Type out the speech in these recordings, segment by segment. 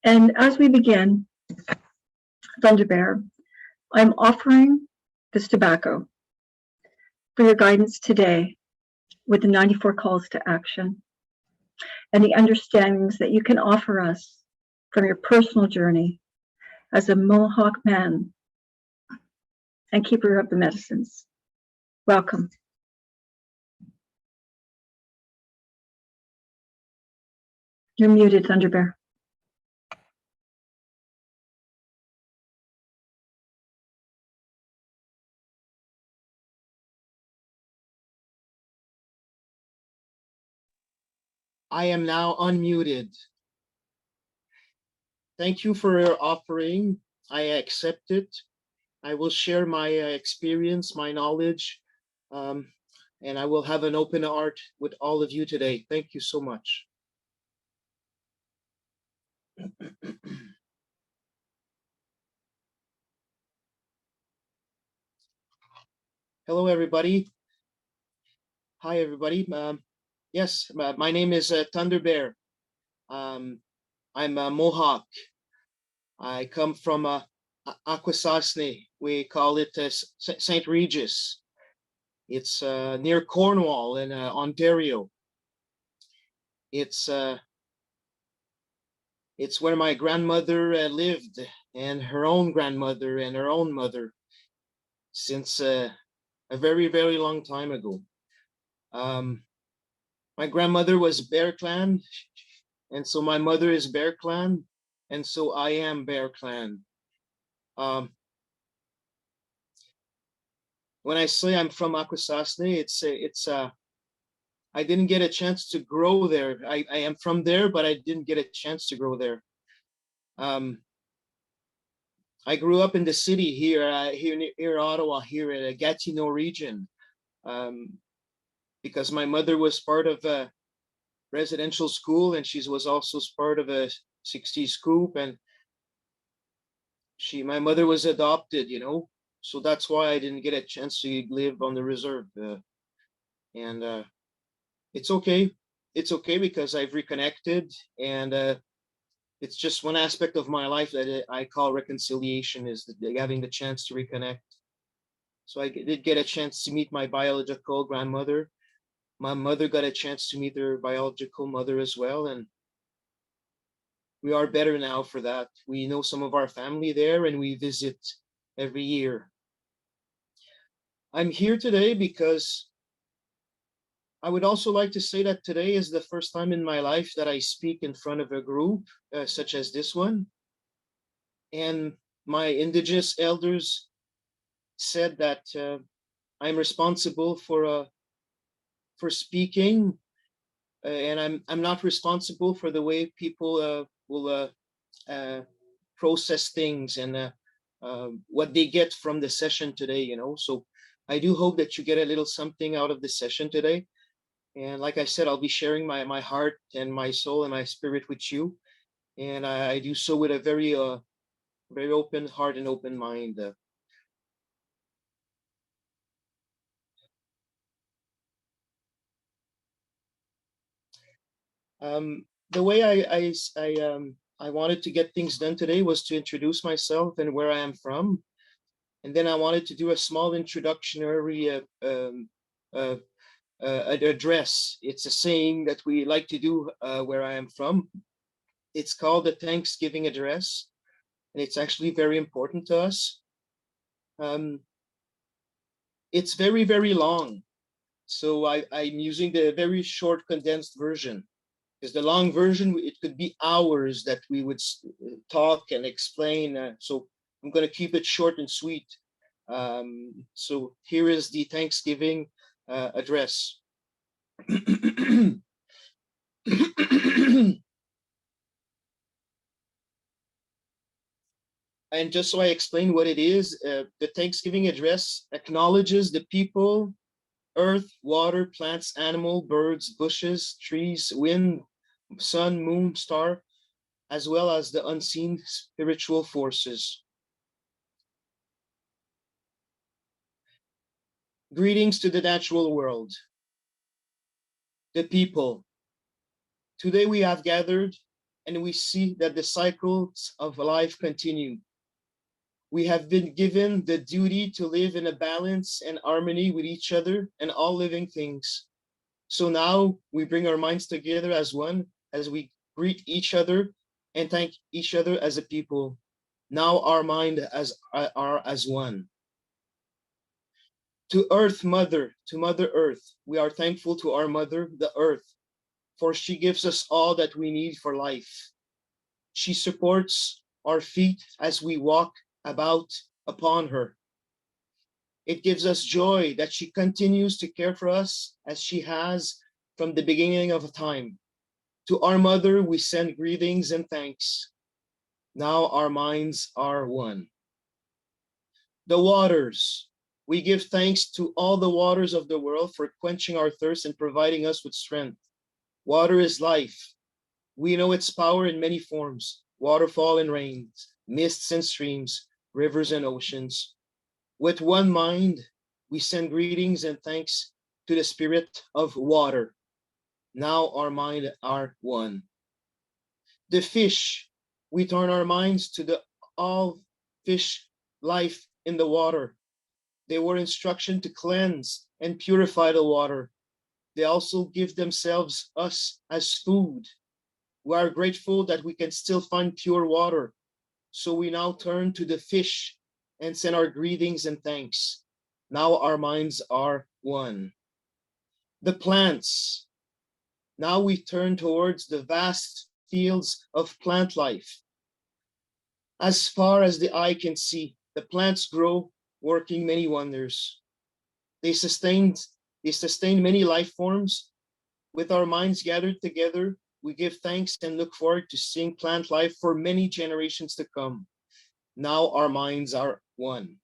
And as we begin, Thunder Bear, I'm offering this tobacco for your guidance today with the 94 calls to action and the understandings that you can offer us from your personal journey as a Mohawk man and keeper of the medicines. Welcome. You're muted, Thunder Bear. I am now unmuted. Thank you for your offering. I accept it. I will share my experience, my knowledge, and I will have an open heart with all of you today. Thank you so much. Hello, everybody. Hi, everybody. Yes, my name is Thunder Bear. I'm a Mohawk. I come from Akwesasne. We call it St. Regis. It's near Cornwall in Ontario. It's where my grandmother lived, and her own grandmother and her own mother, since a very, very long time ago. My grandmother was Bear Clan, and so my mother is Bear Clan, and so I am Bear Clan. When I say I'm from Akwesasne, I didn't get a chance to grow there. I am from there, but I didn't get a chance to grow there. I grew up in the city here near Ottawa, here in the Gatineau region, because my mother was part of a residential school, and she was also part of a 60s scoop, and my mother was adopted, you know, so that's why I didn't get a chance to live on the reserve, and it's okay. It's okay because I've reconnected, and it's just one aspect of my life that I call reconciliation, is having the chance to reconnect. So I did get a chance to meet my biological grandmother. My mother got a chance to meet her biological mother as well, and we are better now for that. We know some of our family there, and we visit every year. I'm here today because I would also like to say that today is the first time in my life that I speak in front of a group such as this one. And my Indigenous elders said that I'm responsible for speaking, and I'm not responsible for the way people will process things and what they get from the session today, you know. So I do hope that you get a little something out of the session today. And like I said, I'll be sharing my heart and my soul and my spirit with you. And I do so with a very open heart and open mind. The way I wanted to get things done today was to introduce myself and where I am from. And then I wanted to do a small introductory address. It's a saying that we like to do where I am from. It's called the Thanksgiving address, and it's actually very important to us. It's very, very long, so I'm using the very short condensed version, because the long version, it could be hours that we would talk and explain. So I'm going to keep it short and sweet. So here is the Thanksgiving address. And just so I explain what it is, the Thanksgiving address acknowledges the people, earth, water, plants, animal, birds, bushes, trees, wind, sun, moon, star, as well as the unseen spiritual forces. Greetings to the natural world, the people. Today we have gathered and we see that the cycles of life continue. We have been given the duty to live in a balance and harmony with each other and all living things. So now we bring our minds together as one, as we greet each other and thank each other as a people. Now our mind are as one. To Earth Mother, to Mother Earth, we are thankful to our Mother, the Earth, for she gives us all that we need for life. She supports our feet as we walk about upon her. It gives us joy that she continues to care for us as she has from the beginning of time. To our Mother, we send greetings and thanks. Now our minds are one. The waters. We give thanks to all the waters of the world for quenching our thirst and providing us with strength. Water is life. We know its power in many forms: waterfall and rains, mists and streams, rivers and oceans. With one mind, we send greetings and thanks to the spirit of water. Now our mind are one. The fish, we turn our minds to the all fish life in the water. They were instruction to cleanse and purify the water. They also give themselves us as food. We are grateful that we can still find pure water. So we now turn to the fish and send our greetings and thanks. Now our minds are one. The plants. Now we turn towards the vast fields of plant life. As far as the eye can see, the plants grow, working many wonders. They sustain many life forms. With our minds gathered together, we give thanks and look forward to seeing plant life for many generations to come. Now our minds are one.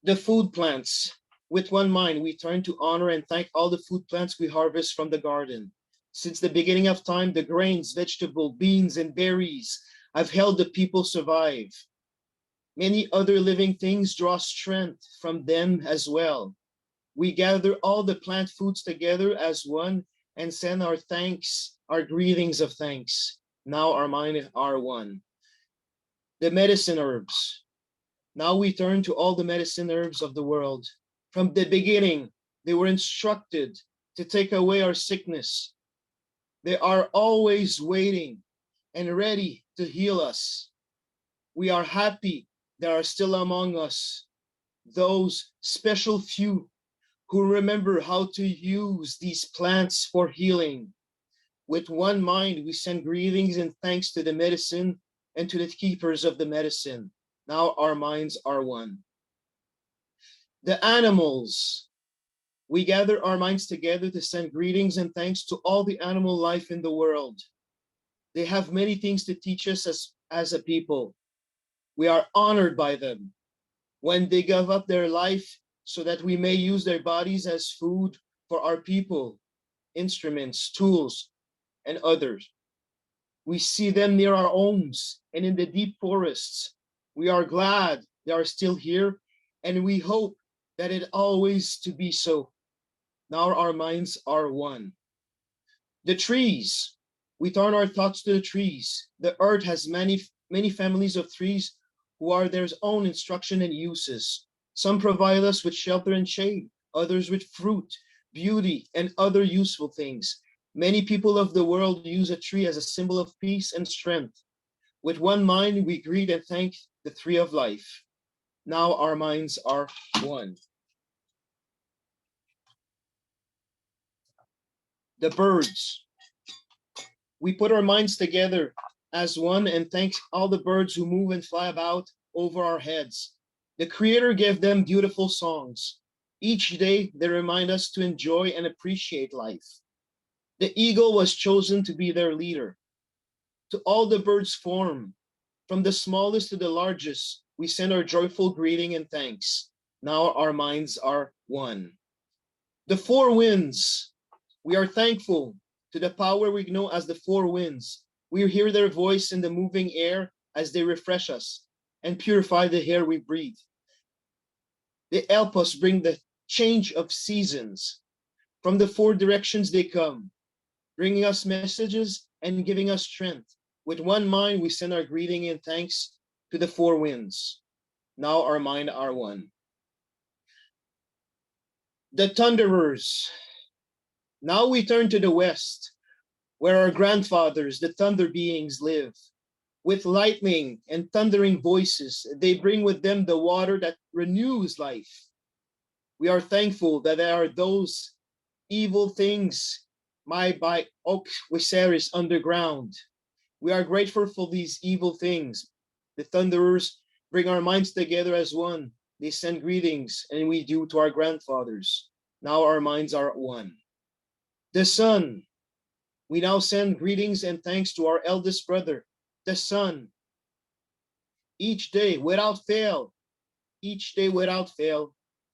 The food plants. With one mind, we turn to honor and thank all the food plants we harvest from the garden. Since the beginning of time, the grains, vegetable, beans, and berries have helped the people survive. Many other living things draw strength from them as well. We gather all the plant foods together as one and send our thanks, our greetings of thanks. Now our minds are one. The medicine herbs. Now we turn to all the medicine herbs of the world. From the beginning, they were instructed to take away our sickness. They are always waiting and ready to heal us. We are happy they are still among us, those special few who remember how to use these plants for healing. With one mind, we send greetings and thanks to the medicine and to the keepers of the medicine. Now our minds are one. The animals. We gather our minds together to send greetings and thanks to all the animal life in the world. They have many things to teach us as a people. We are honored by them when they give up their life so that we may use their bodies as food for our people, instruments, tools, and others. We see them near our homes and in the deep forests. We are glad they are still here, and we hope that it always to be so. Now our minds are one. The trees. We turn our thoughts to the trees. The earth has many families of trees who are their own instruction and uses. Some provide us with shelter and shade, others with fruit, beauty, and other useful things. Many people of the world use a tree as a symbol of peace and strength. With one mind, we greet and thank the tree of life. Now our minds are one. The birds. We put our minds together as one and thank all the birds who move and fly about over our heads. The Creator gave them beautiful songs. Each day, they remind us to enjoy and appreciate life. The eagle was chosen to be their leader. To all the birds form, from the smallest to the largest, we send our joyful greeting and thanks. Now our minds are one. The four winds. We are thankful to the power we know as the four winds. We hear their voice in the moving air as they refresh us and purify the air we breathe. They help us bring the change of seasons. From the four directions they come. bringing us messages and giving us strength. With one mind, we send our greeting and thanks to the four winds. Now our mind are one. The Thunderers. Now we turn to the west, where our grandfathers, the thunder beings, live. With lightning and thundering voices, they bring with them the water that renews life. We are thankful that there are those evil things, my by Oak Viserys underground. We are grateful for these evil things. The thunderers bring our minds together as one. They send greetings, and we do to our grandfathers. Now our minds are one. The sun. We now send greetings and thanks to our eldest brother, the sun. Each day, without fail, he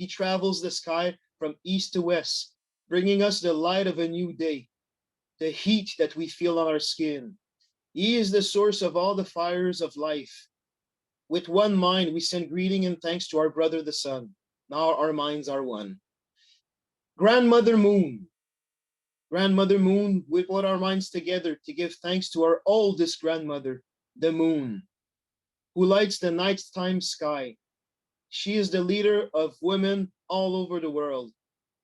travels the sky from east to west, bringing us the light of a new day, the heat that we feel on our skin. He is the source of all the fires of life. With one mind, we send greeting and thanks to our brother, the sun. Now our minds are one. Grandmother Moon. Grandmother Moon, we put our minds together to give thanks to our oldest grandmother, the moon, who lights the nighttime sky. She is the leader of women all over the world,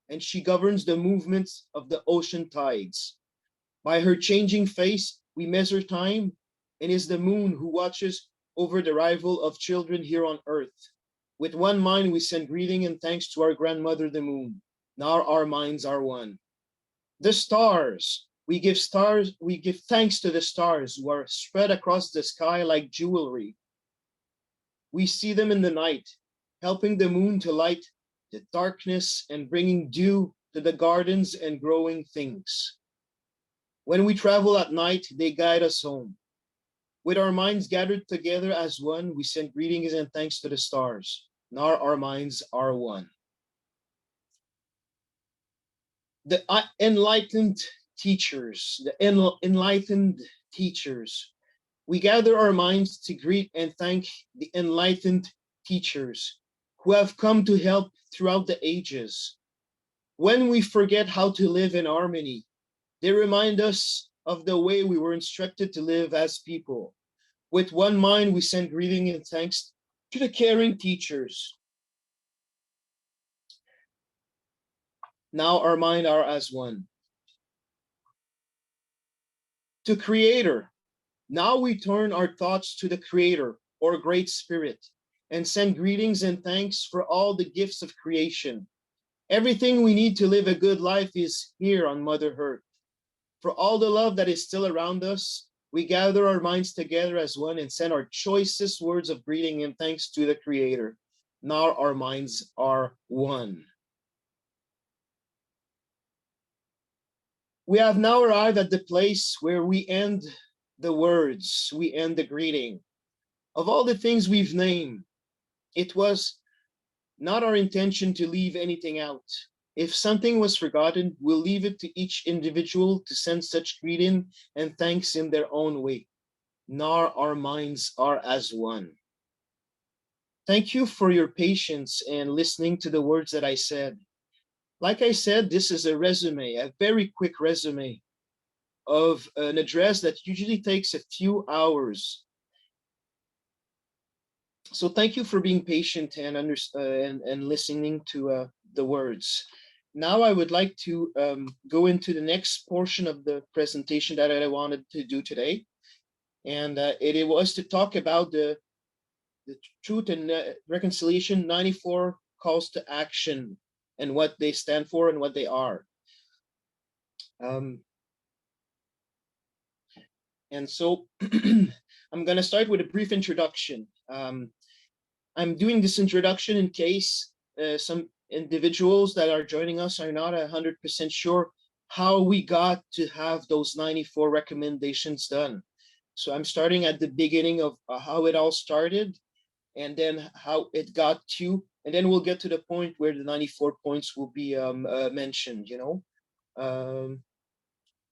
and she governs the movements of the ocean tides. By her changing face, we measure time, and is the moon who watches over the arrival of children here on earth. With one mind, we send greeting and thanks to our grandmother, the moon. Now our minds are one. The stars. We give thanks to the stars who are spread across the sky like jewelry. We see them in the night, helping the moon to light the darkness and bringing dew to the gardens and growing things. When we travel at night, they guide us home. With our minds gathered together as one, we send greetings and thanks to the stars. Now our minds are one. The enlightened teachers, we gather our minds to greet and thank the enlightened teachers who have come to help throughout the ages. When we forget how to live in harmony, they remind us of the way we were instructed to live as people. With one mind, we send greeting and thanks to the caring teachers. Now our mind are as one. To Creator. Now we turn our thoughts to the Creator, or Great Spirit, and send greetings and thanks for all the gifts of creation. Everything we need to live a good life is here on Mother Earth. For all the love that is still around us, we gather our minds together as one and send our choicest words of greeting and thanks to the Creator. Now our minds are one. We have now arrived at the place where we end the words, we end the greeting. Of all the things we've named, it was not our intention to leave anything out. If something was forgotten, we'll leave it to each individual to send such greeting and thanks in their own way. Now our minds are as one. Thank you for your patience and listening to the words that I said. Like I said, this is a resume, a very quick resume of an address that usually takes a few hours. So thank you for being patient and listening to the words. Now I would like to go into the next portion of the presentation that I wanted to do today. And it was to talk about the Truth and Reconciliation 94 calls to action and what they stand for and what they are. And so I'm going to start with a brief introduction. I'm doing this introduction in case some individuals that are joining us are not 100% sure how we got to have those 94 recommendations done. So I'm starting at the beginning of how it all started and then how it got to, and then we'll get to the point where the 94 points will be mentioned, you know.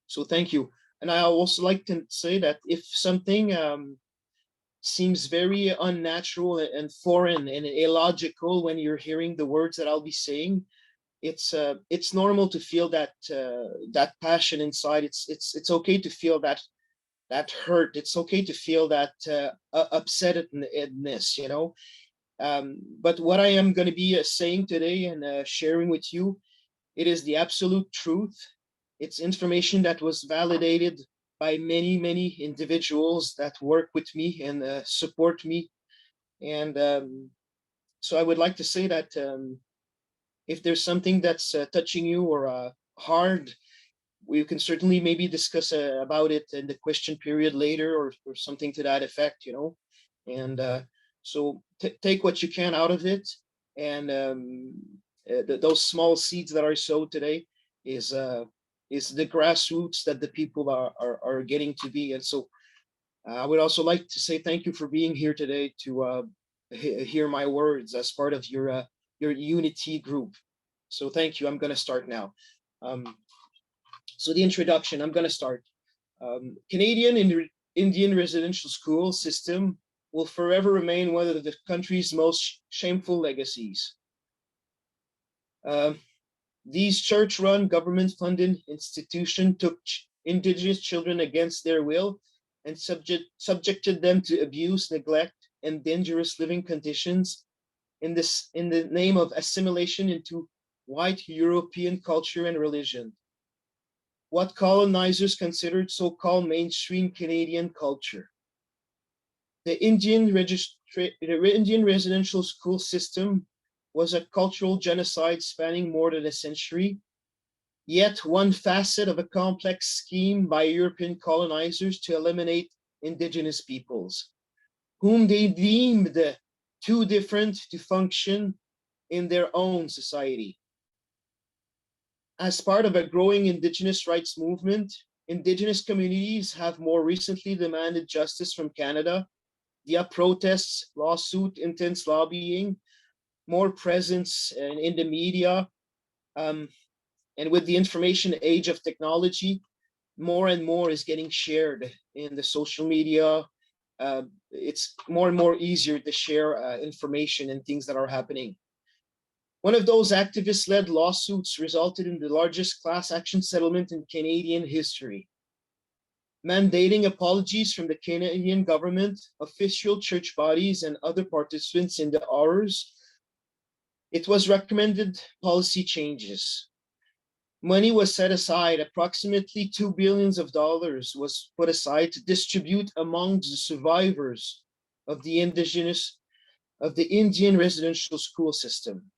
So thank you. And I also like to say that if something seems very unnatural and foreign and illogical when you're hearing the words that I'll be saying, it's normal to feel that passion inside. It's okay to feel that hurt. It's okay to feel that upsetness, you know. But what I am going to be saying today and sharing with you, it is the absolute truth. It's information that was validated by many individuals that work with me and support me. And so I would like to say that if there's something that's touching you or hard, we can certainly maybe discuss about it in the question period later, or something to that effect, you know. And so take what you can out of it, and those small seeds that are sowed today is the grassroots that the people are getting to be. And so I would also like to say thank you for being here today to hear my words as part of your unity group. So thank you. I'm going to start now. So the introduction, I'm going to start. Canadian Indian residential school system will forever remain one of the country's most shameful legacies. These church-run, government-funded institutions took Indigenous children against their will and subjected them to abuse, neglect, and dangerous living conditions in the name of assimilation into white European culture and religion. What colonizers considered so-called mainstream Canadian culture. The Indian residential school system was a cultural genocide spanning more than a century, yet one facet of a complex scheme by European colonizers to eliminate Indigenous peoples, whom they deemed too different to function in their own society. As part of a growing Indigenous rights movement, Indigenous communities have more recently demanded justice from Canada via protests, lawsuit, intense lobbying, more presence in the media, and with the information age of technology, more and more is getting shared in the social media. It's more and more easier to share information and things that are happening. One of those activist-led lawsuits resulted in the largest class action settlement in Canadian history, mandating apologies from the Canadian government, official church bodies, and other participants in the horrors. It was recommended policy changes. Money was set aside, approximately $2 billion was put aside to distribute among the survivors of the Indian residential school system.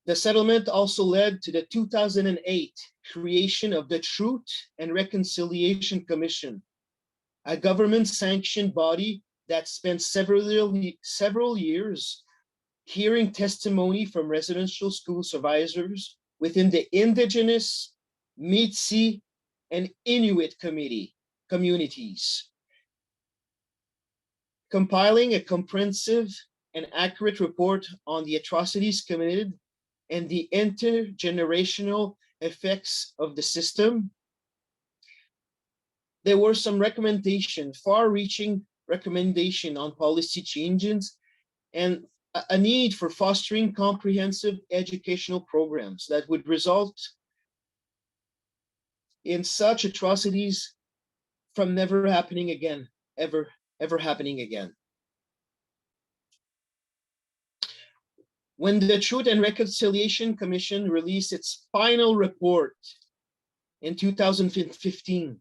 The settlement also led to the 2008 creation of the Truth and Reconciliation Commission, a government-sanctioned body that spent several years hearing testimony from residential school survivors within the Indigenous, Métis, and Inuit communities, compiling a comprehensive and accurate report on the atrocities committed and the intergenerational effects of the system. There were some far-reaching recommendation on policy changes and a need for fostering comprehensive educational programs that would result in such atrocities from never happening again, ever happening again. When the Truth and Reconciliation Commission released its final report in 2015,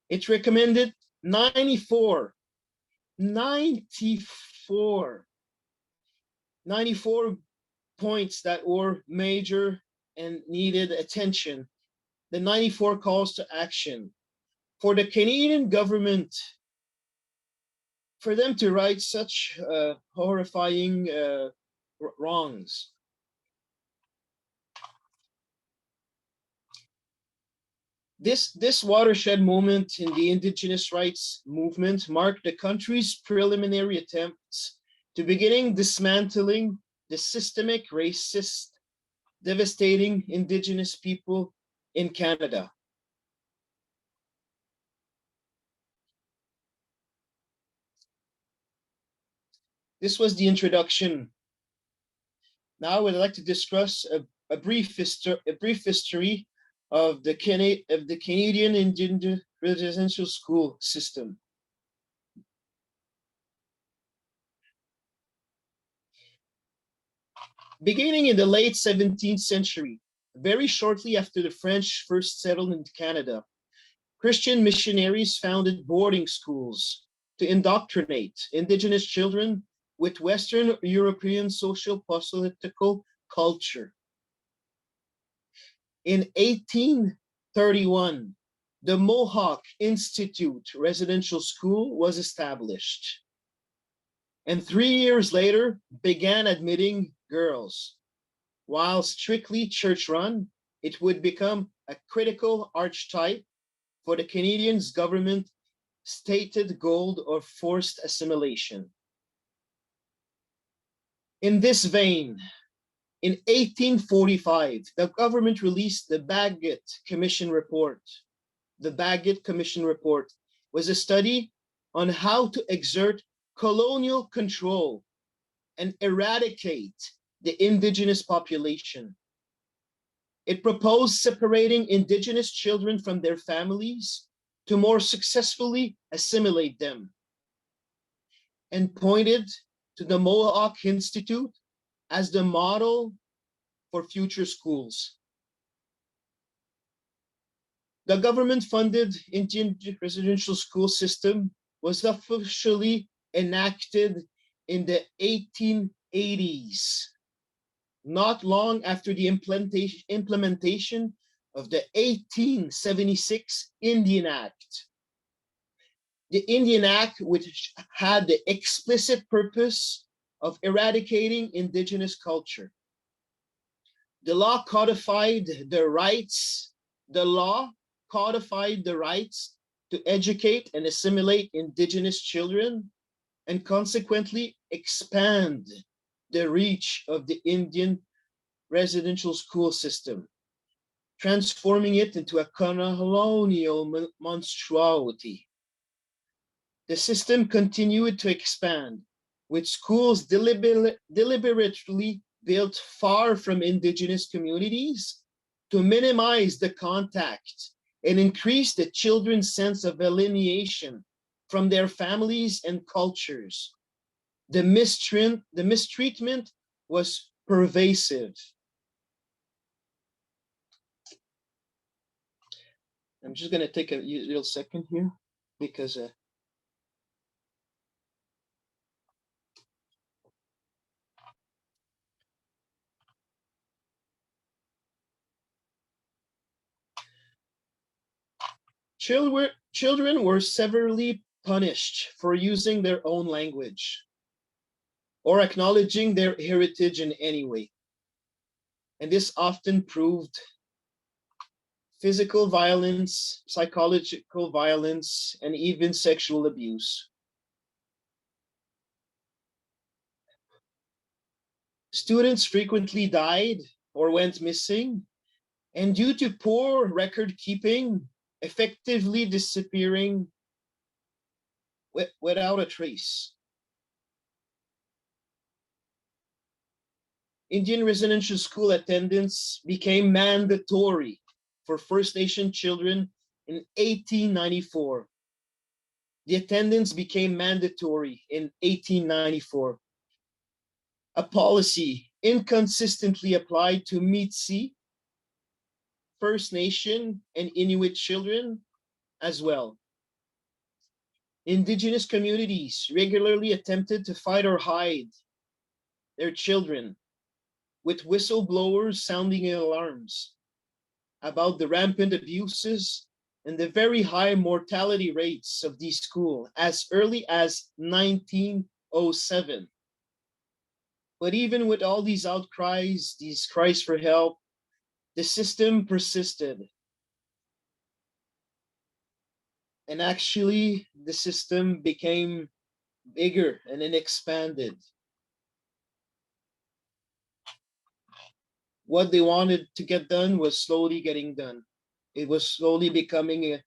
it recommended 94 points that were major and needed attention. The 94 calls to action for the Canadian government, for them to right such horrifying wrongs. This watershed moment in the Indigenous rights movement marked the country's preliminary attempts to beginning dismantling the systemic racist, devastating Indigenous people in Canada. This was the introduction. Now I would like to discuss a brief history of the Canadian Indian residential school system. Beginning in the late 17th century, very shortly after the French first settled in Canada, Christian missionaries founded boarding schools to indoctrinate Indigenous children with Western European social political culture. In 1831, the Mohawk Institute Residential School was established, and 3 years later began admitting girls. While strictly church-run, it would become a critical archetype for the Canadian government's stated goal of forced assimilation. In this vein, in 1845, the government released the Bagot Commission Report. The Bagot Commission Report was a study on how to exert colonial control and eradicate the Indigenous population. It proposed separating Indigenous children from their families to more successfully assimilate them, and pointed to the Mohawk Institute as the model for future schools. The government-funded Indian residential school system was officially enacted in the 1880s, not long after the implementation of the 1876 Indian Act. The Indian Act, which had the explicit purpose of eradicating Indigenous culture. The law codified the rights to educate and assimilate Indigenous children, and consequently expand the reach of the Indian residential school system, transforming it into a colonial monstrosity. The system continued to expand, with schools deliberately built far from Indigenous communities to minimize the contact and increase the children's sense of alienation from their families and cultures. The mistreatment was pervasive. I'm just going to take a little second here because children were severely punished for using their own language or acknowledging their heritage in any way. And this often proved physical violence, psychological violence, and even sexual abuse. Students frequently died or went missing, and due to poor record keeping, effectively disappearing without a trace. Indian residential school attendance became mandatory for First Nation children in 1894. The attendance became mandatory in 1894. A policy inconsistently applied to Meetsi, First Nation, and Inuit children as well. Indigenous communities regularly attempted to fight or hide their children, with whistleblowers sounding alarms about the rampant abuses and the very high mortality rates of these schools as early as 1907. But even with all these outcries, these cries for help, the system persisted. And actually, the system became bigger and then expanded. What they wanted to get done was slowly getting done. It was slowly becoming a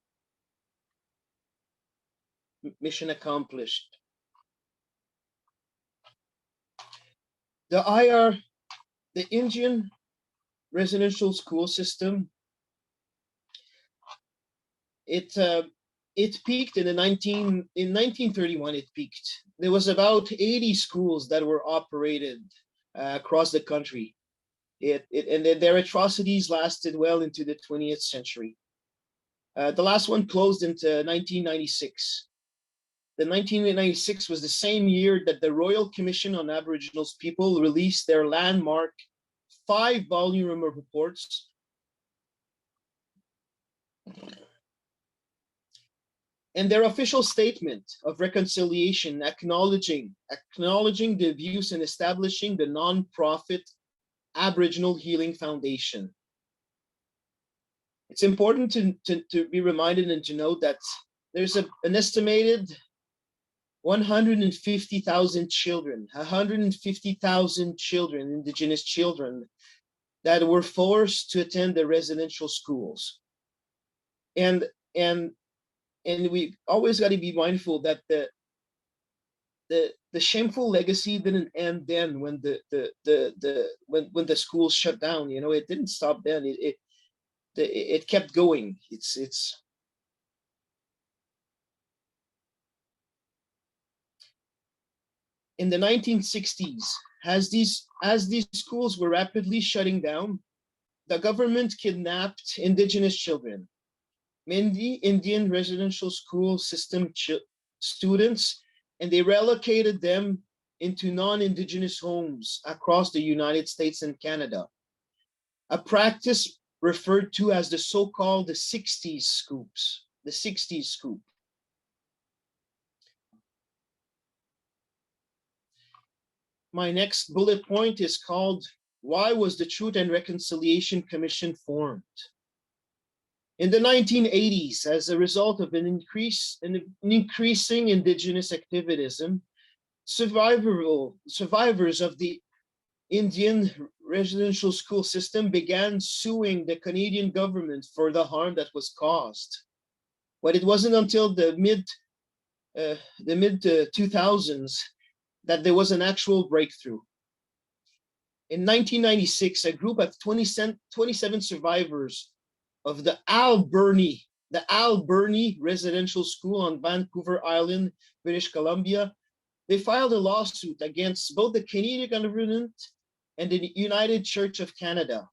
mission accomplished. the Indian residential school system, it peaked in 1931. It peaked. There was about 80 schools that were operated across the country. And their atrocities lasted well into the 20th century. The last one closed into 1996. The 1996 was the same year that the Royal Commission on Aboriginal People released their landmark 5-volume reports and their official statement of reconciliation, acknowledging the abuse and establishing the non-profit Aboriginal Healing Foundation. It's important to be reminded and to note that there's an estimated 150,000 children, Indigenous children, that were forced to attend the residential schools. And we always got to be mindful that the shameful legacy didn't end then when when the schools shut down. You know, it didn't stop then. It kept going. It's in the 1960s, as these schools were rapidly shutting down, the government kidnapped Indigenous children, mainly Indian residential school system students, and they relocated them into non-Indigenous homes across the United States and Canada, a practice referred to as the so-called the 60s scoops, the 60s scoop. My next bullet point is called, why was the Truth and Reconciliation Commission formed? In the 1980s, as a result of an increasing Indigenous activism, survivors of the Indian residential school system began suing the Canadian government for the harm that was caused. But it wasn't until the mid 2000s that there was an actual breakthrough. In 1996, a group of 27 survivors of the Alberni residential school on Vancouver Island, British Columbia, they filed a lawsuit against both the Canadian government and the United Church of Canada.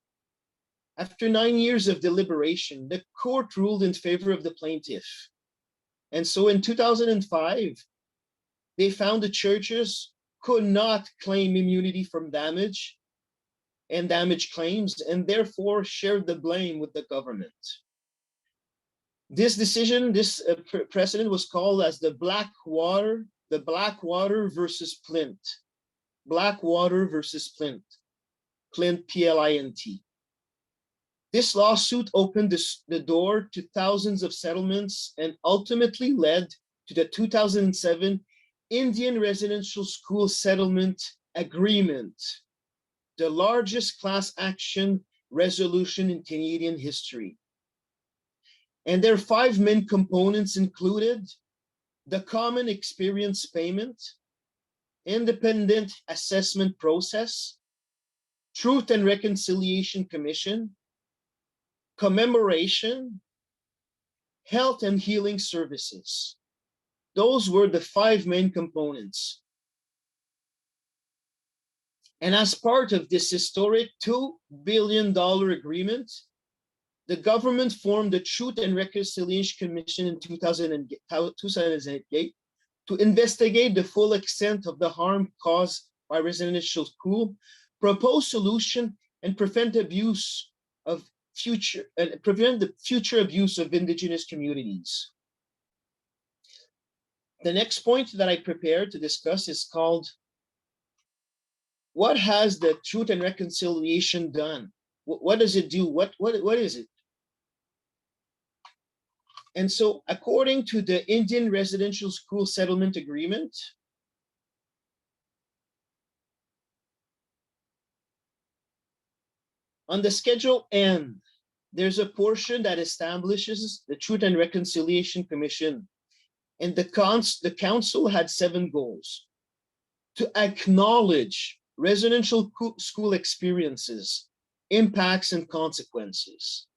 After 9 years of deliberation, the court ruled in favor of the plaintiff. And so in 2005, they found the churches could not claim immunity from damage and damage claims, and therefore shared the blame with the government. This decision, this precedent was called as the Blackwater versus Plint. Blackwater versus Plint. Plint, P-L-I-N-T. This lawsuit opened the door to thousands of settlements and ultimately led to the 2007 Indian Residential School Settlement Agreement, the largest class action resolution in Canadian history. And their 5 main components included the common experience payment, independent assessment process, Truth and Reconciliation Commission, commemoration, health and healing services. Those were the 5 main components. And as part of this historic $2 billion agreement, the government formed the Truth and Reconciliation Commission in 2008 to investigate the full extent of the harm caused by residential school, propose solution, and prevent the future abuse of Indigenous communities. The next point that I prepared to discuss is called, what has the Truth and Reconciliation done? What does it do? What is it? And so, according to the Indian Residential School Settlement Agreement, on the Schedule N, there's a portion that establishes the Truth and Reconciliation Commission. And the council had 7 goals: to acknowledge residential school experiences, impacts, and consequences.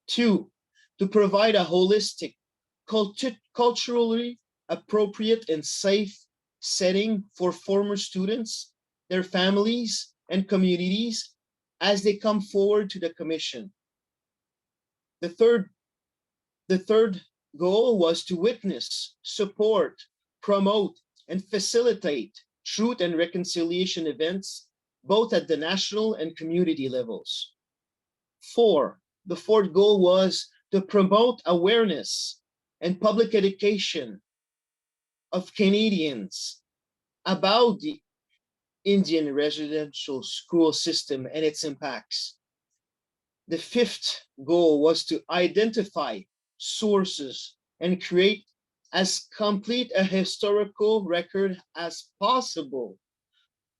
2, to provide a holistic, culturally appropriate and safe setting for former students, their families, and communities as they come forward to the commission. The third goal was to witness, support, promote, and facilitate truth and reconciliation events, both at the national and community levels. 4, the fourth goal was to promote awareness and public education of Canadians about the Indian residential school system and its impacts. The fifth goal was to identify sources and create as complete a historical record as possible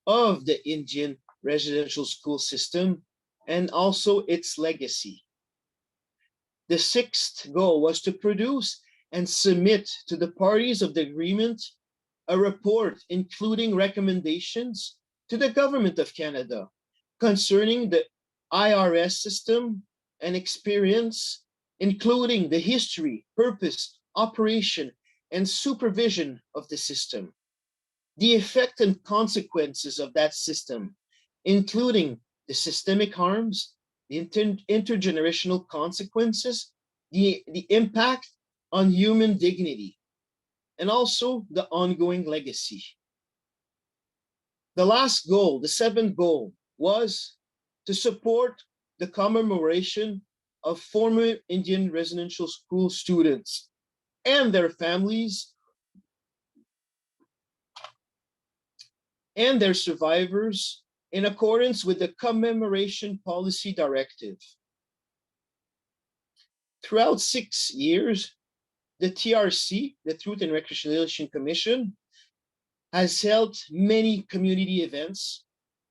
of the Indian residential school system and also its legacy. The sixth goal was to produce and submit to the parties of the agreement a report including recommendations to the Government of Canada concerning the IRS system and experience, including the history, purpose, operation, and supervision of the system, the effect and consequences of that system, including the systemic harms, the intergenerational consequences, the impact on human dignity, and also the ongoing legacy. The last goal, the seventh goal, was to support the commemoration of former Indian residential school students and their families and their survivors in accordance with the Commemoration Policy Directive. Throughout 6 years, the TRC, the Truth and Reconciliation Commission, has held many community events.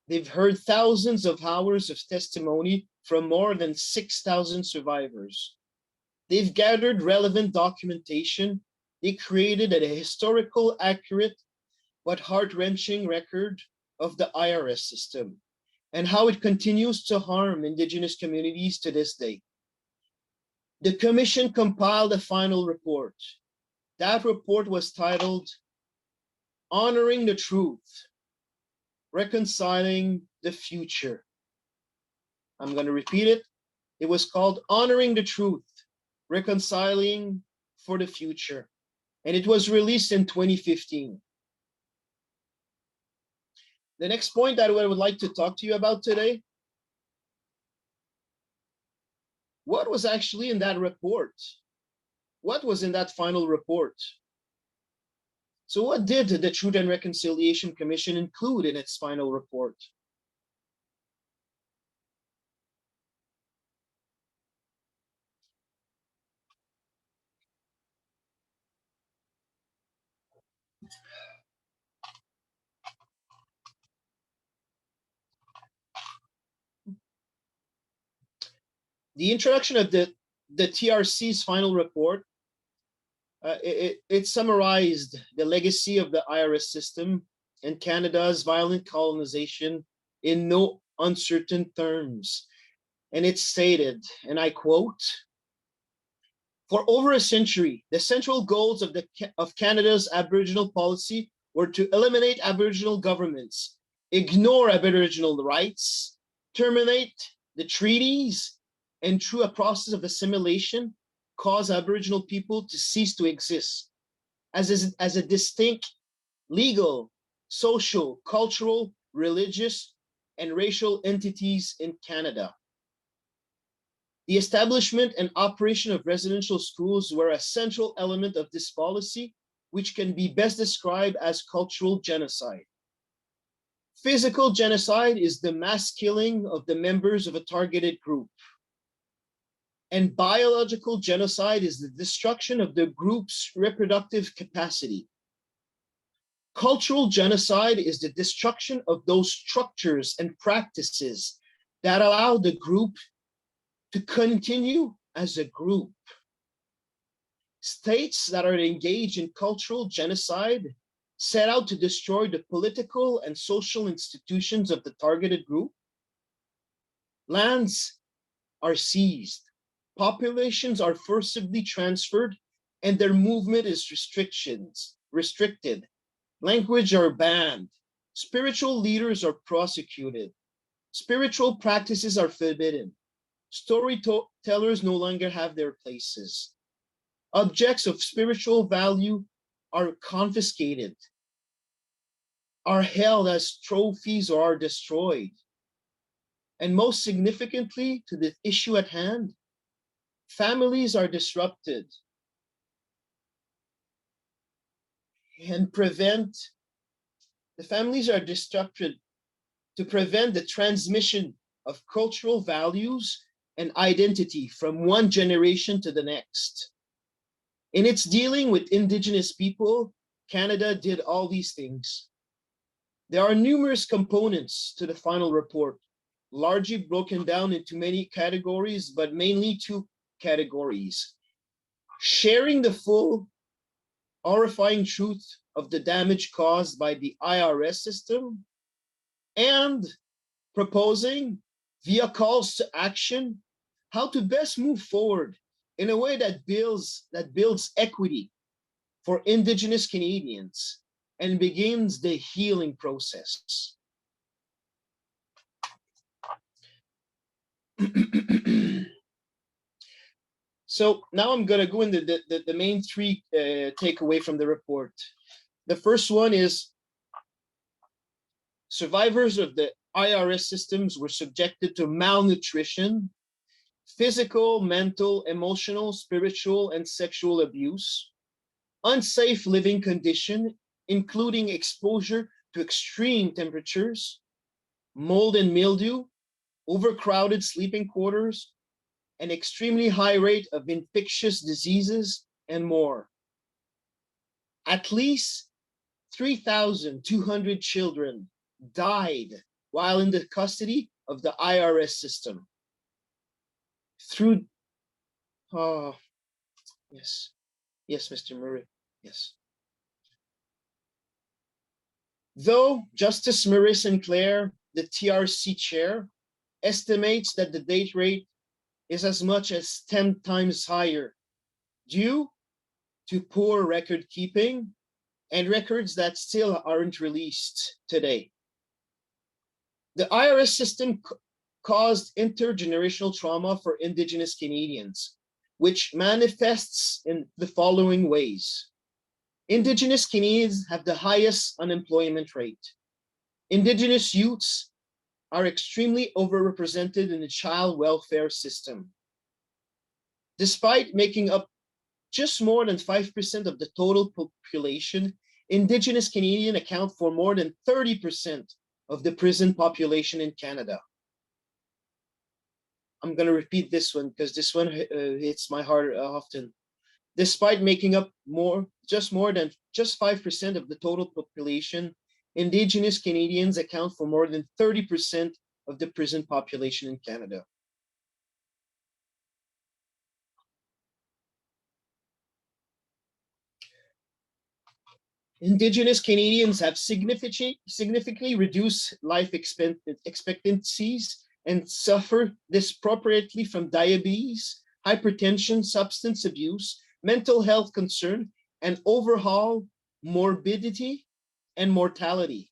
They've heard thousands of hours of testimony from more than 6,000 survivors. They've gathered relevant documentation. They created a historical, accurate, but heart-wrenching record of the IRS system and how it continues to harm Indigenous communities to this day. The Commission compiled a final report. That report was titled, Honoring the Truth, Reconciling the Future. I'm going to repeat it. It was called Honoring the Truth, Reconciling for the Future. And it was released in 2015. The next point that I would like to talk to you about today, what was actually in that report? What was in that final report? So what did the Truth and Reconciliation Commission include in its final report? The introduction of the TRC's final report, it summarized the legacy of the IRS system and Canada's violent colonization in no uncertain terms. And it stated, and I quote, for over a century, the central goals of Canada's Aboriginal policy were to eliminate Aboriginal governments, ignore Aboriginal rights, terminate the treaties, and through a process of assimilation, cause Aboriginal people to cease to exist as a distinct legal, social, cultural, religious, and racial entities in Canada. The establishment and operation of residential schools were a central element of this policy, which can be best described as cultural genocide. Physical genocide is the mass killing of the members of a targeted group. And biological genocide is the destruction of the group's reproductive capacity. Cultural genocide is the destruction of those structures and practices that allow the group to continue as a group. States that are engaged in cultural genocide set out to destroy the political and social institutions of the targeted group. Lands are seized, populations are forcibly transferred, and their movement is restricted. Language are banned. Spiritual leaders are prosecuted. Spiritual practices are forbidden. Storytellers no longer have their places. Objects of spiritual value are confiscated, are held as trophies, or are destroyed. And most significantly to the issue at hand, families are disrupted and to prevent the transmission of cultural values and identity from one generation to the next. In its dealing with Indigenous people, Canada did all these things. There are numerous components to the final report, largely broken down into many categories, but mainly two categories: sharing the full, horrifying truth of the damage caused by the IRS system, and proposing, via calls to action, how to best move forward in a way that builds equity for Indigenous Canadians and begins the healing process. So now I'm going to go into the main three takeaway from the report. The first one is survivors of the IRS systems were subjected to malnutrition, physical, mental, emotional, spiritual, and sexual abuse, unsafe living condition, including exposure to extreme temperatures, mold and mildew, overcrowded sleeping quarters, an extremely high rate of infectious diseases, and more. At least 3,200 children died while in the custody of the IRS system. Yes, Mr. Murray, yes. Though Justice Murray Sinclair, the TRC chair, estimates that the date rate is as much as 10 times higher due to poor record keeping and records that still aren't released today. The IRS system caused intergenerational trauma for Indigenous Canadians, which manifests in the following ways. Indigenous Canadians have the highest unemployment rate. Indigenous youths are extremely overrepresented in the child welfare system. Despite making up just more than 5% of the total population, Indigenous Canadians account for more than 30% of the prison population in Canada. I'm going to repeat this one because this one hits my heart often. Despite making up just 5% of the total population, Indigenous Canadians account for more than 30% of the prison population in Canada. Indigenous Canadians have significantly reduced life expectancies and suffer disproportionately from diabetes, hypertension, substance abuse, mental health concern, and overall morbidity and mortality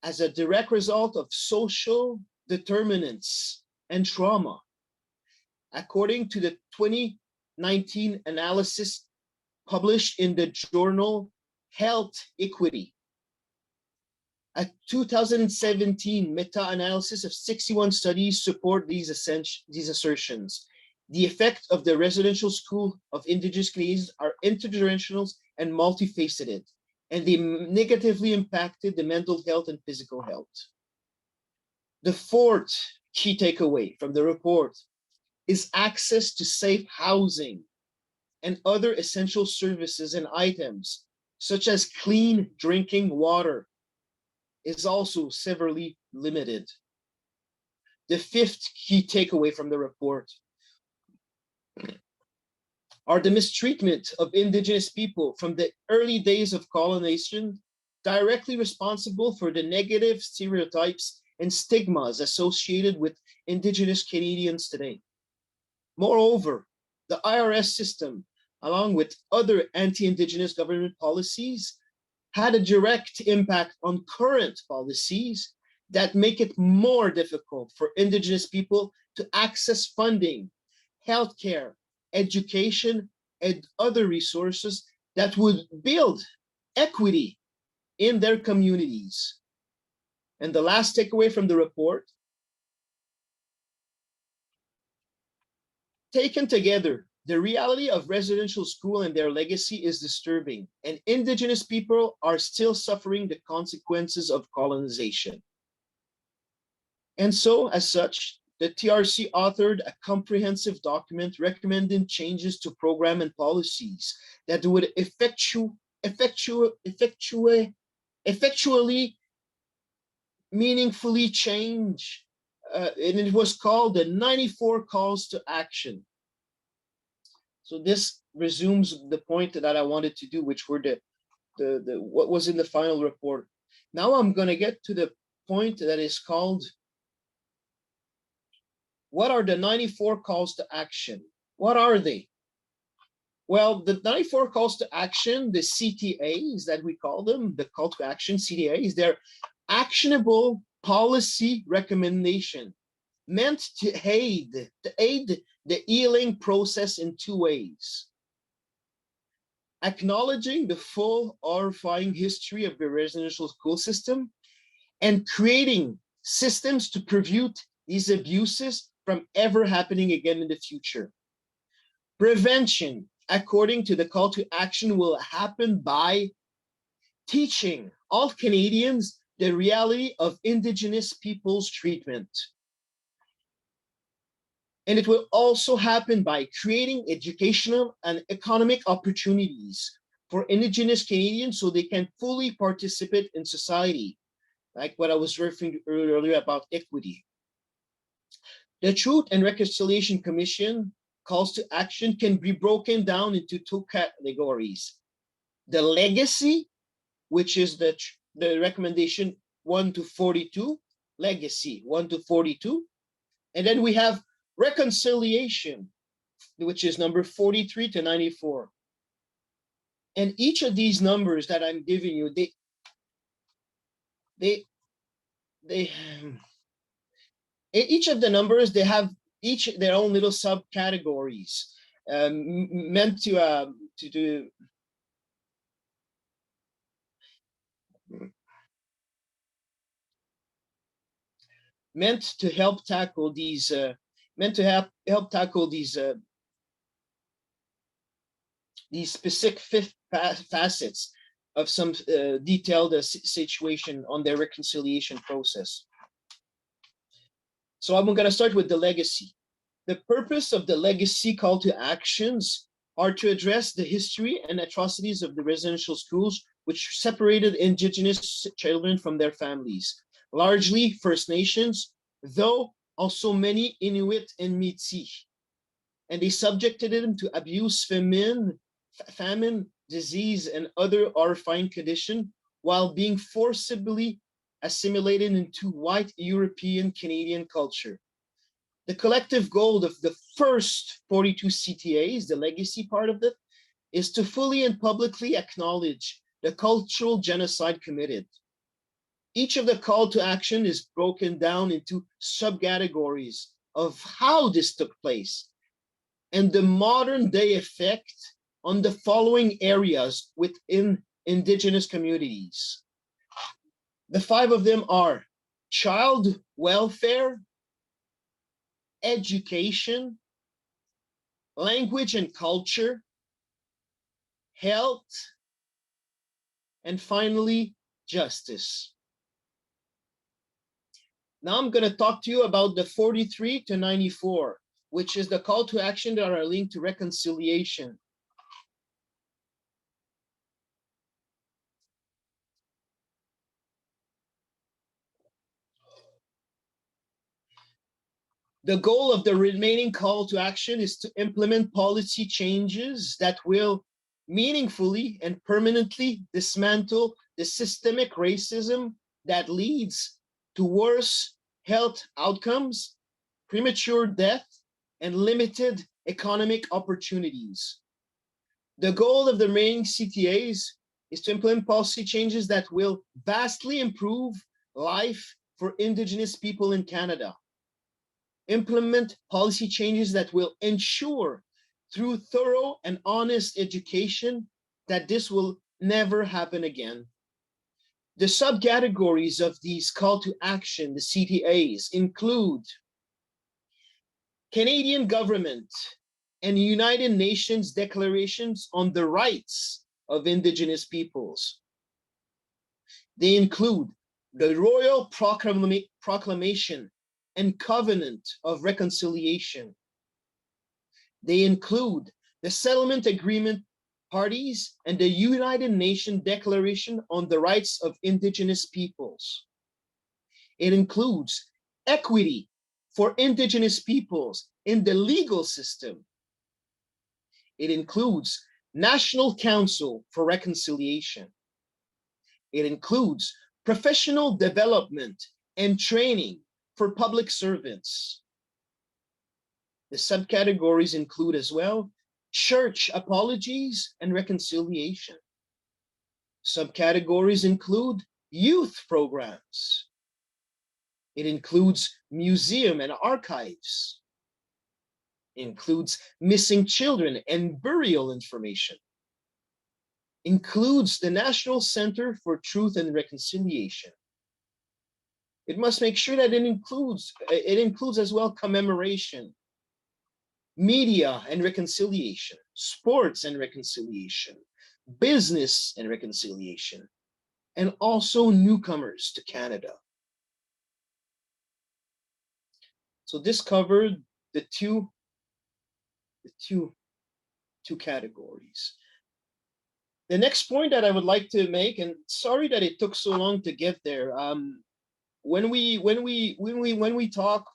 as a direct result of social determinants and trauma. According to the 2019 analysis published in the journal Health Equity, a 2017 meta-analysis of 61 studies support these assertions. The effect of the residential school of Indigenous Canadians are intergenerational and multifaceted, and they negatively impacted the mental health and physical health. The fourth key takeaway from the report is access to safe housing and other essential services and items, such as clean drinking water, is also severely limited. The fifth key takeaway from the report are the mistreatment of Indigenous people from the early days of colonization directly responsible for the negative stereotypes and stigmas associated with Indigenous Canadians today. Moreover, the IRS system, along with other anti-Indigenous government policies, had a direct impact on current policies that make it more difficult for Indigenous people to access funding, healthcare, education, and other resources that would build equity in their communities. And the last takeaway from the report, taken together, the reality of residential school and their legacy is disturbing, and Indigenous people are still suffering the consequences of colonization. And so, as such, the TRC authored a comprehensive document recommending changes to program and policies that would effectually, meaningfully change, and it was called the 94 Calls to Action. So this resumes the point that I wanted to do, which were the what was in the final report. Now I'm going to get to the point that is called, what are the 94 calls to action? What are they? Well, the 94 calls to action, the CTAs that we call them, the call to action CTAs, they're actionable policy recommendation meant to aid the healing process in two ways. Acknowledging the full horrifying history of the residential school system and creating systems to prevent these abuses from ever happening again in the future. Prevention, according to the call to action, will happen by teaching all Canadians the reality of Indigenous people's treatment. And it will also happen by creating educational and economic opportunities for Indigenous Canadians so they can fully participate in society, like what I was referring to earlier about equity. The Truth and Reconciliation Commission calls to action can be broken down into two categories. The legacy, which is the recommendation 1 to 42, legacy 1 to 42. And then we have reconciliation, which is number 43 to 94. And each of these numbers that I'm giving you, each of the numbers, they have each their own little subcategories, meant to do meant to help tackle these these specific facets of some detailed situation on their reconciliation process. So I'm going to start with the legacy. The purpose of the legacy call to actions are to address the history and atrocities of the residential schools, which separated Indigenous children from their families, largely First Nations, though also many Inuit and Métis. And they subjected them to abuse, famine, disease, and other horrifying conditions while being forcibly assimilated into white European Canadian culture. The collective goal of the first 42 CTAs, the legacy part of it, is to fully and publicly acknowledge the cultural genocide committed. Each of the call to action is broken down into subcategories of how this took place and the modern day effect on the following areas within Indigenous communities. The 5 of them are child welfare, education, language and culture, health, and finally, justice. Now I'm going to talk to you about the 43 to 94, which is the call to action that are linked to reconciliation. The goal of the remaining call to action is to implement policy changes that will meaningfully and permanently dismantle the systemic racism that leads to worse health outcomes, premature death, and limited economic opportunities. The goal of the remaining CTAs is to implement policy changes that will vastly improve life for Indigenous people in Canada. Implement policy changes that will ensure, through thorough and honest education, that this will never happen again. The subcategories of these call to action, the CTAs, include Canadian government and United Nations declarations on the rights of Indigenous peoples. They include the Royal Proclamation and Covenant of Reconciliation. They include the Settlement Agreement parties and the United Nations Declaration on the Rights of Indigenous Peoples. It includes equity for Indigenous peoples in the legal system. It includes National Council for Reconciliation. It includes professional development and training for public servants. The subcategories include as well church apologies and reconciliation. Subcategories include youth programs. It includes museum and archives. It includes missing children and burial information. Includes the National Center for Truth and Reconciliation. It must make sure that it includes as well commemoration, media and reconciliation, sports and reconciliation, business and reconciliation, and also newcomers to Canada. So this covered the two categories. The next point that I would like to make, and sorry that it took so long to get there. When we talk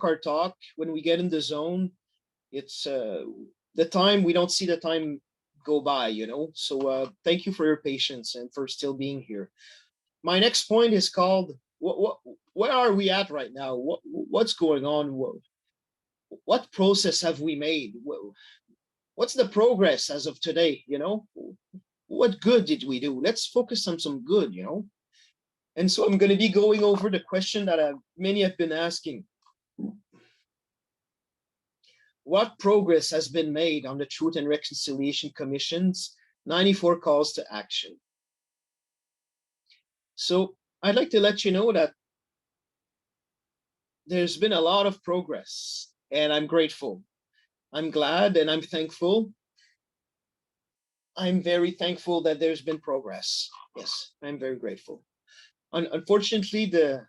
our talk, when we get in the zone, it's the time, we don't see the time go by, you know. So thank you for your patience and for still being here. My next point is called where are we at right now? What's going on? What process have we made? What's the progress as of today? You know, what good did we do? Let's focus on some good, you know. And so I'm going to be going over the question that many have been asking. What progress has been made on the Truth and Reconciliation Commission's 94 calls to action? So I'd like to let you know that there's been a lot of progress, and I'm grateful. I'm glad and I'm thankful. I'm very thankful that there's been progress. Yes, I'm very grateful. Unfortunately, the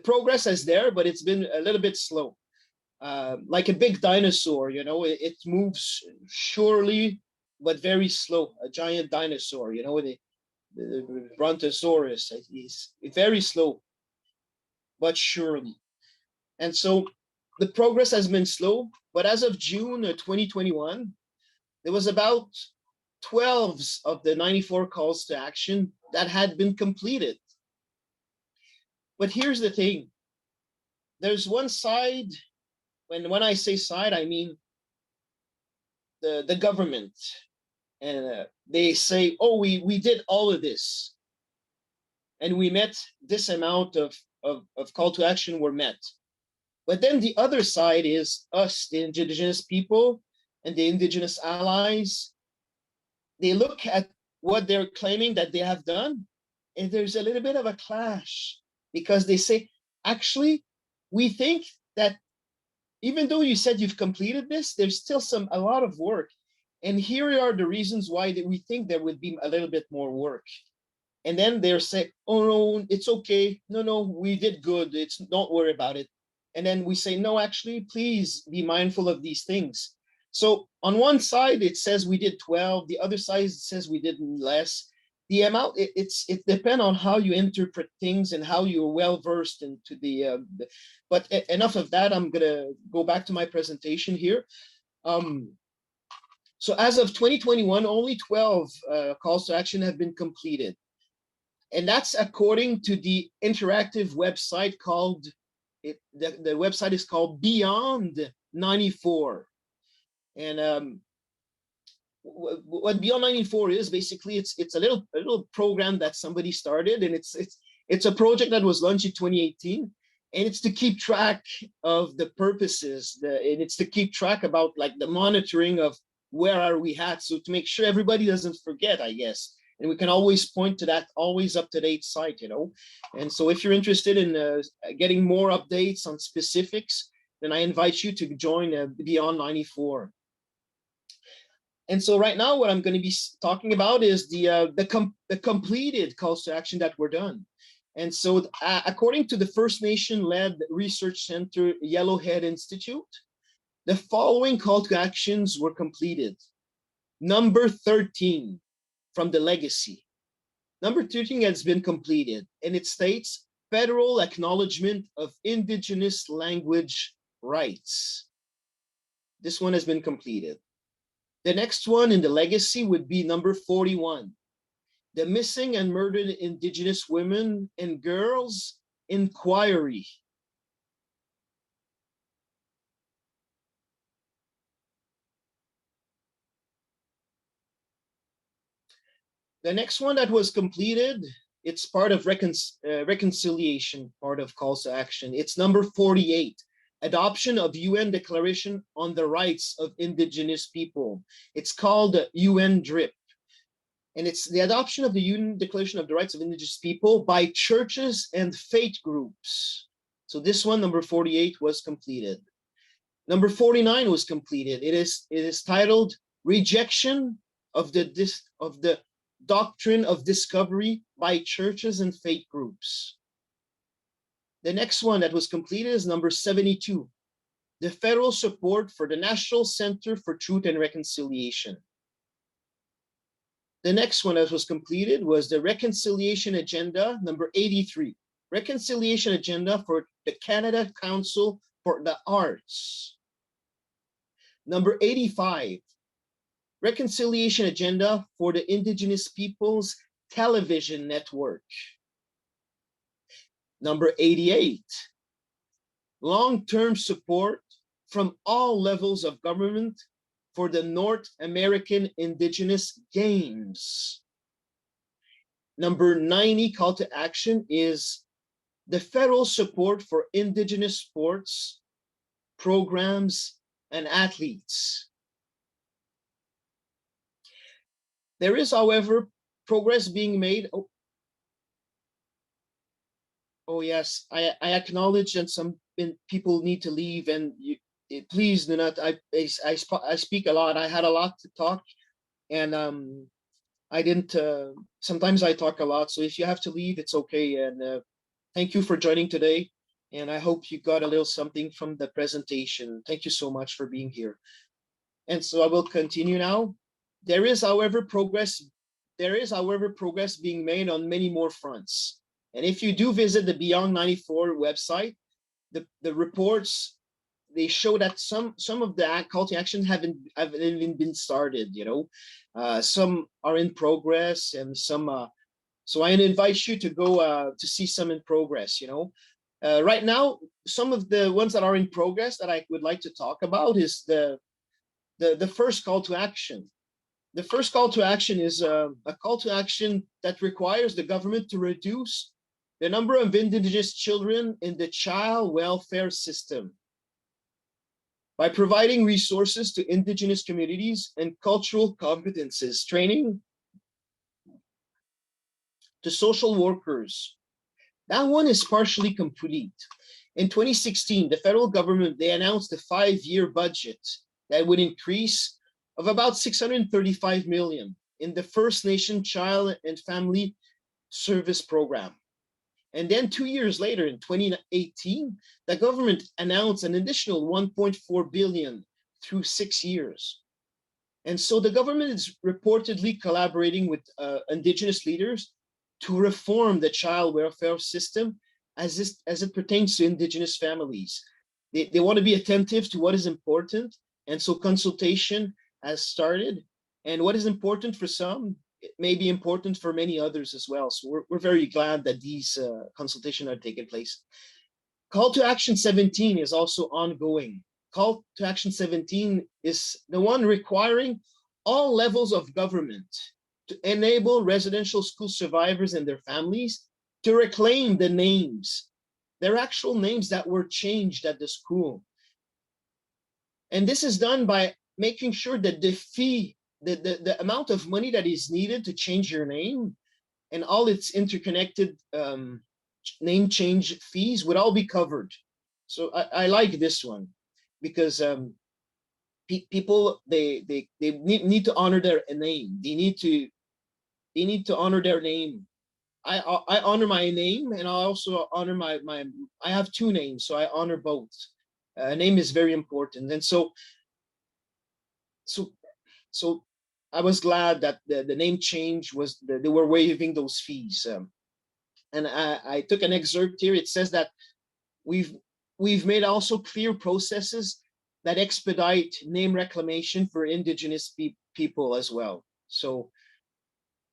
progress is there, but it's been a little bit slow. Like a big dinosaur, you know, it moves surely, but very slow. A giant dinosaur, you know, the Brontosaurus is very slow, but surely. And so the progress has been slow, but as of June 2021, there was about 12 of the 94 calls to action that had been completed. But here's the thing. There's one side, when I say side, I mean the government. And they say, oh, we did all of this. And we met this amount of call to action were met. But then the other side is us, the Indigenous people and the Indigenous allies. They look at what they're claiming that they have done, and there's a little bit of a clash because they say, actually, we think that even though you said you've completed this, there's still a lot of work. And here are the reasons why we think there would be a little bit more work. And then they're saying, oh no, it's okay. No, we did good. Don't worry about it. And then we say, no, actually, please be mindful of these things. So on one side, it says we did 12. The other side says we did less. the amount, it depends on how you interpret things and how you're well versed into but enough of that. I'm gonna go back to my presentation here. So as of 2021, only 12 calls to action have been completed. And that's according to the interactive website called, the website is called Beyond 94. And what Beyond 94 is, basically, it's a little program that somebody started, and it's a project that was launched in 2018, and it's to keep track of the purposes, and it's to keep track about like the monitoring of where are we at, so to make sure everybody doesn't forget, I guess. And we can always point to that always up-to-date site, you know. And so if you're interested in getting more updates on specifics, then I invite you to join Beyond 94. And so right now, what I'm going to be talking about is the completed calls to action that were done. And so according to the First Nation-led research center, Yellowhead Institute, the following call to actions were completed. Number 13 from the legacy. Number 13 has been completed, and it states federal acknowledgement of Indigenous language rights. This one has been completed. The next one in the legacy would be number 41, the missing and murdered Indigenous women and girls inquiry. The next one that was completed, it's part of reconciliation, part of calls to action. It's number 48, adoption of UN Declaration on the Rights of Indigenous People. It's called UN DRIP. And it's the adoption of the UN Declaration of the Rights of Indigenous People by churches and faith groups. So this one, number 48, was completed. Number 49 was completed. It is titled Rejection of the Doctrine of Discovery by Churches and Faith Groups. The next one that was completed is number 72, the federal support for the National Center for Truth and Reconciliation. The next one that was completed was the Reconciliation Agenda, number 83, Reconciliation Agenda for the Canada Council for the Arts. Number 85, Reconciliation Agenda for the Indigenous Peoples Television Network. Number 88, long-term support from all levels of government for the North American Indigenous Games. Number 90, call to action, is the federal support for Indigenous sports, programs, and athletes. There is, however, progress being made. Oh yes, I acknowledge that some people need to leave, and please do not. I speak a lot. I had a lot to talk, and I didn't. Sometimes I talk a lot, so if you have to leave, it's okay. And thank you for joining today, and I hope you got a little something from the presentation. Thank you so much for being here. And so I will continue now. There is, however, progress being made on many more fronts. And if you do visit the Beyond 94 website, the reports, they show that some of the call to action haven't even been started, you know. Some are in progress, and some, so I invite you to go to see some in progress, you know. Right now, some of the ones that are in progress that I would like to talk about is the first call to action. The first call to action is a call to action that requires the government to reduce the number of Indigenous children in the child welfare system by providing resources to Indigenous communities and cultural competences, training to social workers. That one is partially complete. In 2016, the federal government, they announced a 5-year budget that would increase of about 635 million in the First Nation Child and Family Service Program. And then 2 years later, in 2018, the government announced an additional 1.4 billion through 6 years. And so the government is reportedly collaborating with Indigenous leaders to reform the child welfare system as it pertains to Indigenous families. They want to be attentive to what is important. And so consultation has started. And what is important for some, it may be important for many others as well. So we're very glad that these consultations are taking place. Call to Action 17 is also ongoing. Call to Action 17 is the one requiring all levels of government to enable residential school survivors and their families to reclaim the names, their actual names that were changed at the school. And this is done by making sure that the fee, the amount of money that is needed to change your name and all its interconnected name change fees would all be covered. So I like this one because people they need to honor their name. They need to honor their name. I honor my name, and I also honor my I have two names, so I honor both. A name is very important, and so I was glad that the name change was they were waiving those fees. And I took an excerpt here. It says that we've made also clear processes that expedite name reclamation for Indigenous people as well. So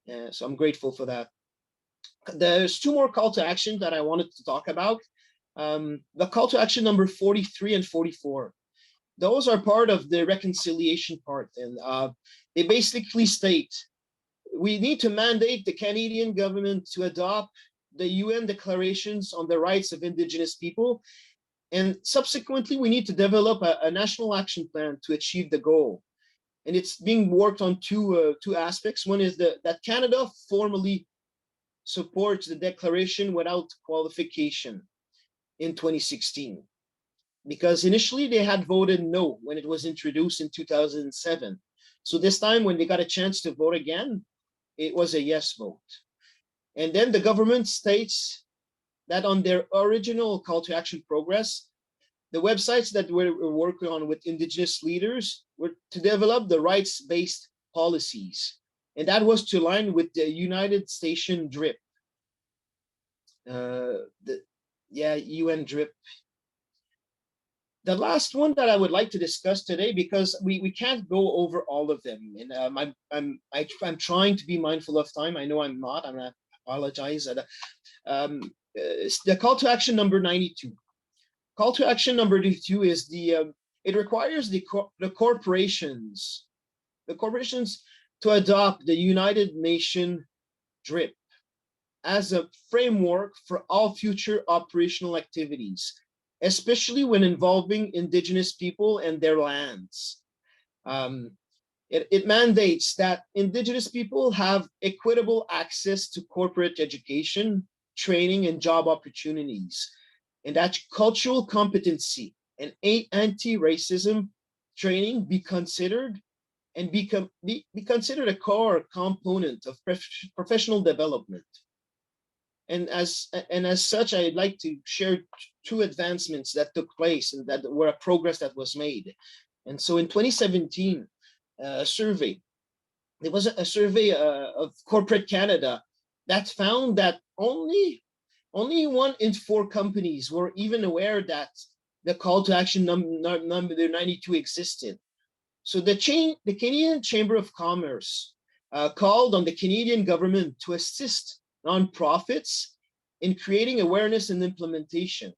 I'm grateful for that. There's two more call to action that I wanted to talk about. The call to action number 43 and 44. Those are part of the reconciliation part, and they basically state we need to mandate the Canadian government to adopt the UN declarations on the rights of Indigenous people, and subsequently we need to develop a national action plan to achieve the goal. And it's being worked on two aspects. One is that Canada formally supports the declaration without qualification in 2016. Because initially they had voted no when it was introduced in 2007. So this time when they got a chance to vote again, it was a yes vote. And then the government states that on their original call to action progress, the websites that we're working on with Indigenous leaders were to develop the rights-based policies. And that was to align with the United Nations DRIP. UN DRIP. The last one that I would like to discuss today, because we can't go over all of them, and I'm trying to be mindful of time. I know I'm not. I apologize. The call to action number 92. Call to action number 92 is it requires the corporations to adopt the United Nations DRIP as a framework for all future operational activities, especially when involving Indigenous people and their lands. It mandates that Indigenous people have equitable access to corporate education, training, and job opportunities, and that cultural competency and anti-racism training be considered and be considered a core component of professional development. And as such, I'd like to share two advancements that took place and that were a progress that was made. And so in 2017, there was a survey of corporate Canada that found that only 1 in 4 companies were even aware that the call to action number 92 existed. So the Canadian Chamber of Commerce called on the Canadian government to assist nonprofits in creating awareness and implementation.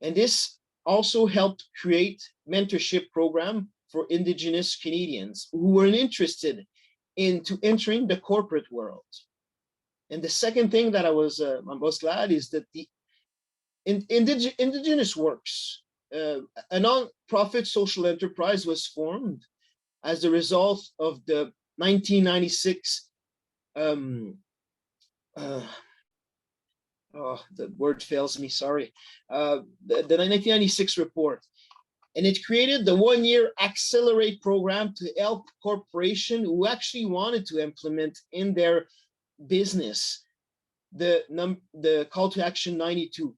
And this also helped create mentorship program for Indigenous Canadians who were interested into entering the corporate world. And the second thing that I was glad is that the Indigenous Works, a non-profit social enterprise, was formed as a result of the 1996 the word fails me, sorry. The 1996 report. And it created the 1-year Accelerate program to help corporations who actually wanted to implement in their business the call to action 92.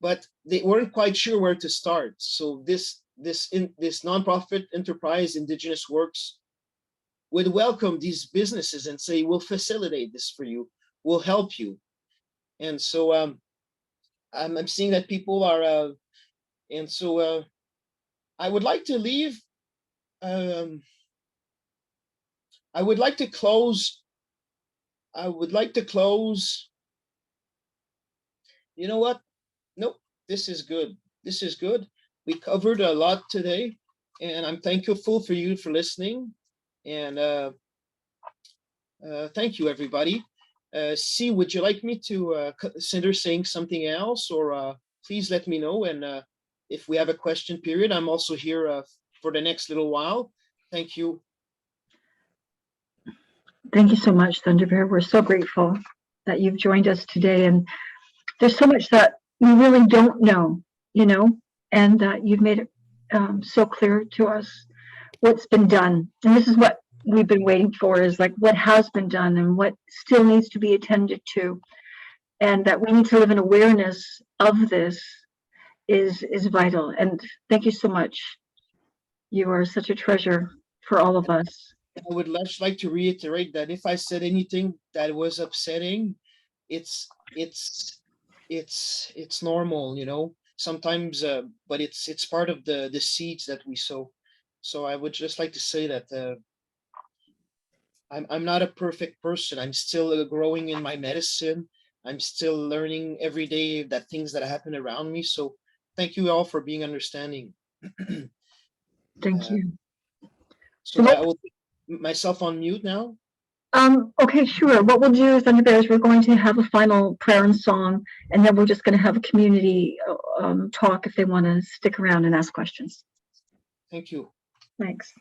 But they weren't quite sure where to start. So this nonprofit enterprise, Indigenous Works, would welcome these businesses and say, we'll facilitate this for you, we'll help you. And so I'm seeing that people are, and so I would like to leave. I would like to close. You know what? Nope, this is good. This is good. We covered a lot today, and I'm thankful for you for listening. And thank you, everybody. C, would you like me to consider saying something else, or please let me know. And if we have a question period, I'm also here for the next little while. Thank you. Thank you so much, Thunder Bear. We're so grateful that you've joined us today. And there's so much that we really don't know, and that you've made it so clear to us what's been done. And this is what we've been waiting for, is like what has been done and what still needs to be attended to. And that we need to live in awareness of this is vital. And thank you so much. You are such a treasure for all of us. I would just like to reiterate that if I said anything that was upsetting, it's normal, sometimes, but it's part of the seeds that we sow. So I would just like to say that I'm not a perfect person. I'm still growing in my medicine. I'm still learning every day that things that happen around me. So thank you all for being understanding. Thank you. So I will put myself on mute now. Okay, sure. What we'll do is, Thunder Bears, we're going to have a final prayer and song, and then we're just going to have a community talk if they want to stick around and ask questions. Thank you. Thanks.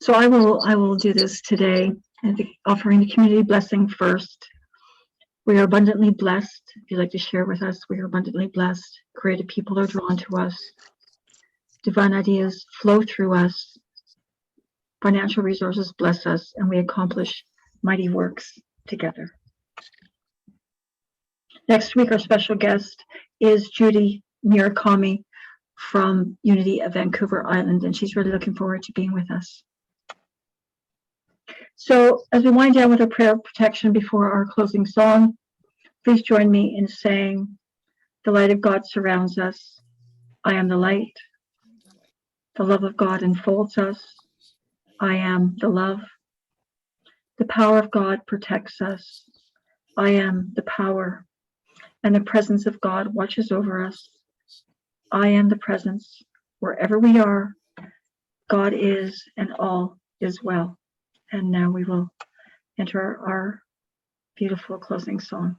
So I will do this today, and offering the community blessing first. We are abundantly blessed. If you'd like to share with us, we are abundantly blessed. Creative people are drawn to us. Divine ideas flow through us. Financial resources bless us, and we accomplish mighty works together. Next week, our special guest is Judy Murakami from Unity of Vancouver Island, and she's really looking forward to being with us. So as we wind down with our prayer of protection before our closing song, please join me in saying, the light of God surrounds us. I am the light. The love of God enfolds us. I am the love. The power of God protects us. I am the power. And the presence of God watches over us. I am the presence. Wherever we are, God is, and all is well. And now we will enter our beautiful closing song.